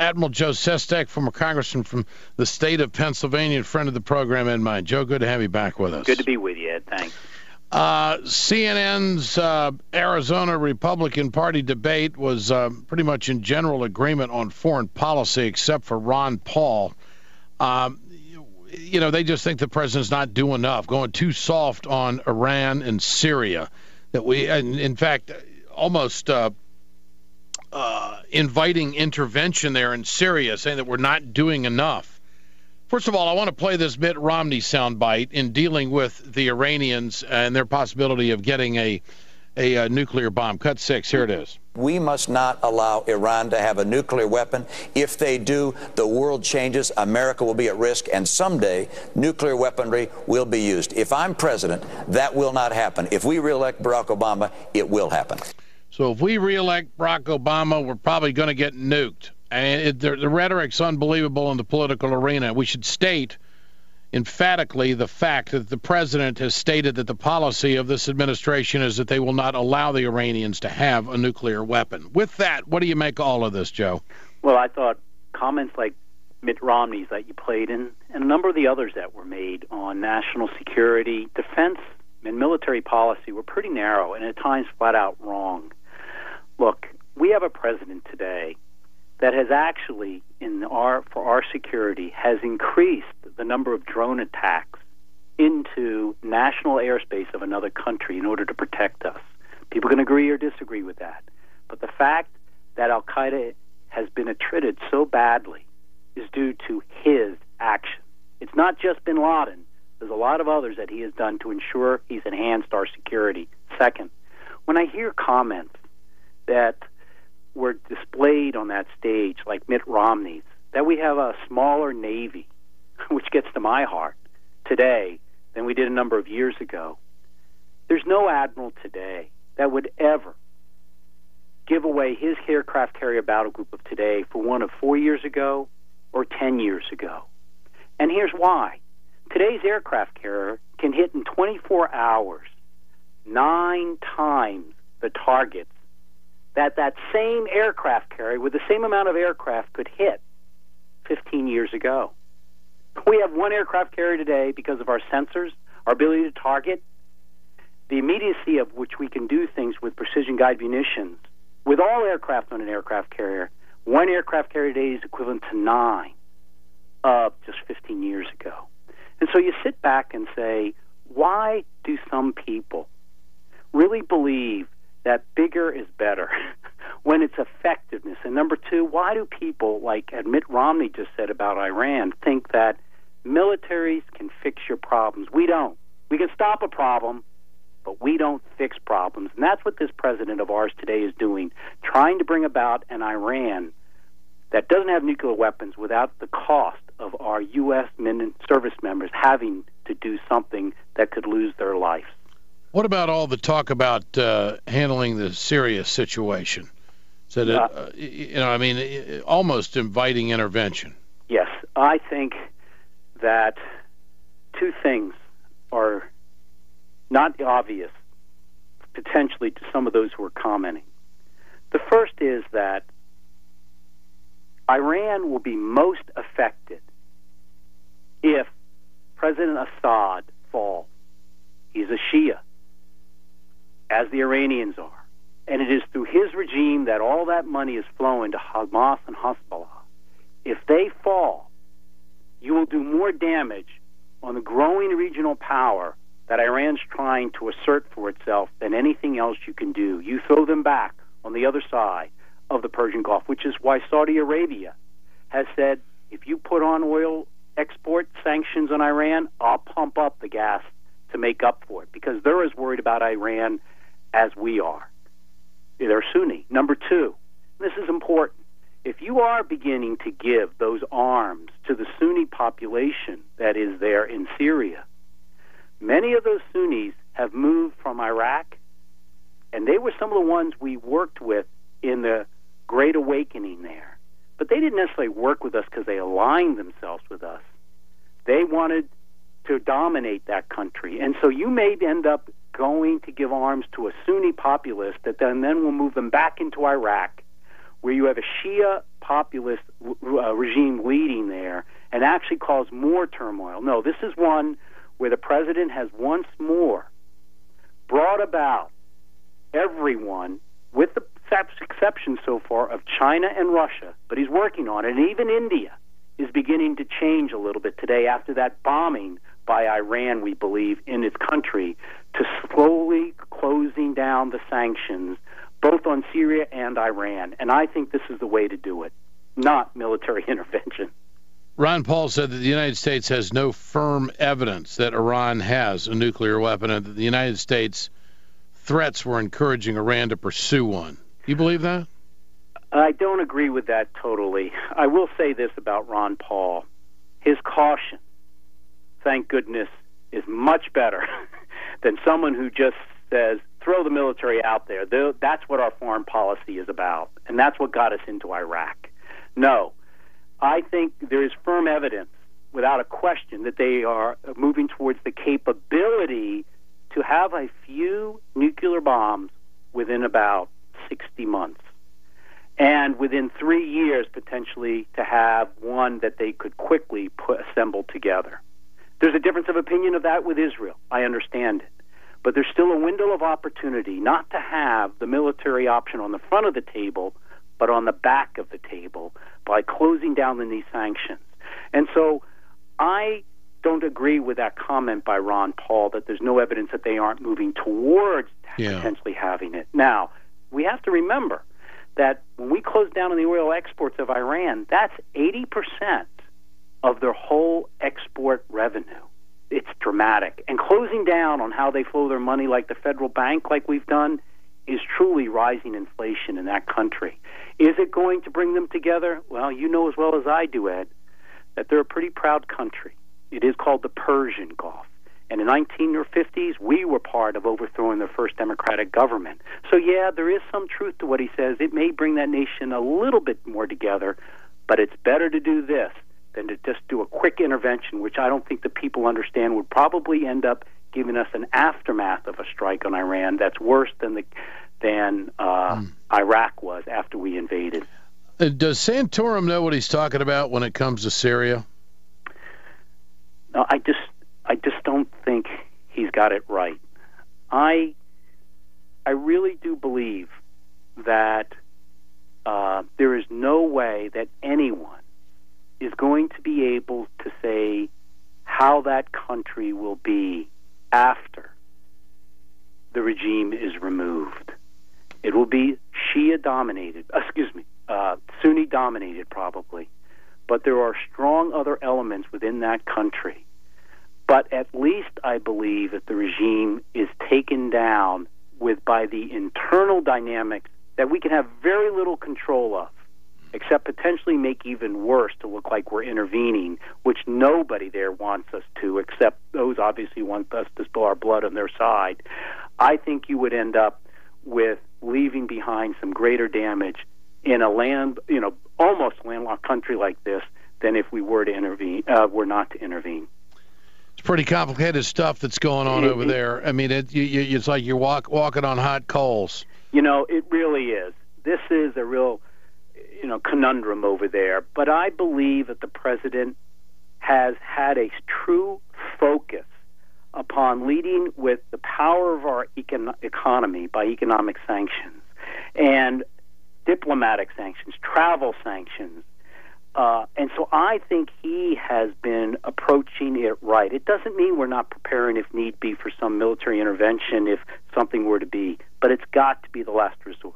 Admiral Joe Sestak, former congressman from the state of Pennsylvania, and friend of the program in mind. Joe, good to have you back with us. Good to be with you, Ed. Thanks. CNN's Arizona Republican Party debate was pretty much in general agreement on foreign policy, except for Ron Paul. They just think the president's not doing enough, going too soft on Iran and Syria. In fact, almost inviting intervention there in Syria, saying that we're not doing enough. First of all, I want to play this Mitt Romney soundbite in dealing with the Iranians and their possibility of getting a nuclear bomb. Cut 6, here it is. We must not allow Iran to have a nuclear weapon. If they do, the world changes, America will be at risk, and someday nuclear weaponry will be used. If I'm president, that will not happen. If we reelect Barack Obama, it will happen. So if we reelect Barack Obama, we're probably going to get nuked. And the rhetoric's unbelievable in the political arena. We should state emphatically the fact that the president has stated that the policy of this administration is that they will not allow the Iranians to have a nuclear weapon. With that, what do you make of all of this, Joe? Well, I thought comments like Mitt Romney's that you played in, and a number of the others that were made on national security, defense, and military policy were pretty narrow and at times flat out wrong. Look, we have a president today that has actually, for our security, has increased the number of drone attacks into national airspace of another country in order to protect us. People can agree or disagree with that. But the fact that al-Qaeda has been treated so badly is due to his action. It's not just bin Laden. There's a lot of others that he has done to ensure he's enhanced our security. Second, when I hear comments that were displayed on that stage, like Mitt Romney's, that we have a smaller Navy, which gets to my heart, today than we did a number of years ago. There's no admiral today that would ever give away his aircraft carrier battle group of today for one of 4 years ago or 10 years ago. And here's why. Today's aircraft carrier can hit in 24 hours 9 times the targets that same aircraft carrier with the same amount of aircraft could hit 15 years ago. We have one aircraft carrier today because of our sensors, our ability to target, the immediacy of which we can do things with precision guide munitions. With all aircraft on an aircraft carrier, one aircraft carrier today is equivalent to 9 of just 15 years ago. And so you sit back and say, why do some people really believe that bigger is better when it's effectiveness? And number two, why do people, like Mitt Romney just said about Iran, think that militaries can fix your problems? We don't. We can stop a problem, but we don't fix problems. And that's what this president of ours today is doing, trying to bring about an Iran that doesn't have nuclear weapons without the cost of our U.S. service members having to do something that could lose their life. What about all the talk about handling the Syria situation? So that, almost inviting intervention. Yes, I think that two things are not obvious, potentially, to some of those who are commenting. The first is that Iran will be most affected if President Assad falls. He's a Shia, as the Iranians are. And it is through his regime that all that money is flowing to Hamas and Hezbollah. If they fall, you will do more damage on the growing regional power that Iran's trying to assert for itself than anything else you can do. You throw them back on the other side of the Persian Gulf, which is why Saudi Arabia has said, if you put on oil export sanctions on Iran, I'll pump up the gas to make up for it, because they're as worried about Iran as we are. They're Sunni. Number two, this is important. If you are beginning to give those arms to the Sunni population that is there in Syria, many of those Sunnis have moved from Iraq, and they were some of the ones we worked with in the Great Awakening there. But they didn't necessarily work with us because they aligned themselves with us. They wanted to dominate that country. And so you may end up going to give arms to a Sunni populace that then will move them back into Iraq, where you have a Shia populace regime leading there and actually cause more turmoil. No, this is one where the president has once more brought about everyone, with the exception so far of China and Russia, but he's working on it, and even India is beginning to change a little bit today after that bombing by Iran, we believe, in its country, to slowly closing down the sanctions both on Syria and Iran. And I think this is the way to do it, not military intervention. Ron Paul said that the United States has no firm evidence that Iran has a nuclear weapon and that the United States threats were encouraging Iran to pursue one. You believe that? I don't agree with that totally. I will say this about Ron Paul. His caution, thank goodness, is much better than someone who just says, throw the military out there. That's what our foreign policy is about, and that's what got us into Iraq. No, I think there is firm evidence, without a question, that they are moving towards the capability to have a few nuclear bombs within about 60 months. And within 3 years, potentially, to have one that they could quickly assemble together. There's a difference of opinion of that with Israel. I understand it. But there's still a window of opportunity not to have the military option on the front of the table, but on the back of the table by closing down these sanctions. And so I don't agree with that comment by Ron Paul that there's no evidence that they aren't moving towards potentially having it. Now, we have to remember that when we close down on the oil exports of Iran, that's 80% of their whole export revenue. It's dramatic. And closing down on how they flow their money like the federal bank, like we've done, is truly rising inflation in that country. Is it going to bring them together? Well, you know as well as I do, Ed, that they're a pretty proud country. It is called the Persian Gulf. And in the 1950s, we were part of overthrowing their first democratic government. So, yeah, there is some truth to what he says. It may bring that nation a little bit more together, but it's better to do this than to just do a quick intervention, which I don't think the people understand would probably end up giving us an aftermath of a strike on Iran that's worse than Iraq was after we invaded. Does Santorum know what he's talking about when it comes to Syria? No, I just don't think he's got it right. I really do believe that there is no way that anyone is going to be able to say how that country will be after the regime is removed. It will be Sunni-dominated probably. But there are strong other elements within that country. But at least I believe that the regime is taken down by the internal dynamics that we can have very little control of, except potentially make even worse to look like we're intervening, which nobody there wants us to, except those obviously want us to spill our blood on their side. I think you would end up with leaving behind some greater damage in a almost landlocked country like this than if we were to intervene, were not to intervene. It's pretty complicated stuff that's going on over there. I mean, it's like you're walking on hot coals. It really is. This is a real, conundrum over there. But I believe that the president has had a true focus upon leading with the power of our economy by economic sanctions and diplomatic sanctions, travel sanctions. And so I think he has been approaching it right. It doesn't mean we're not preparing, if need be, for some military intervention if something were to be, but it's got to be the last resort.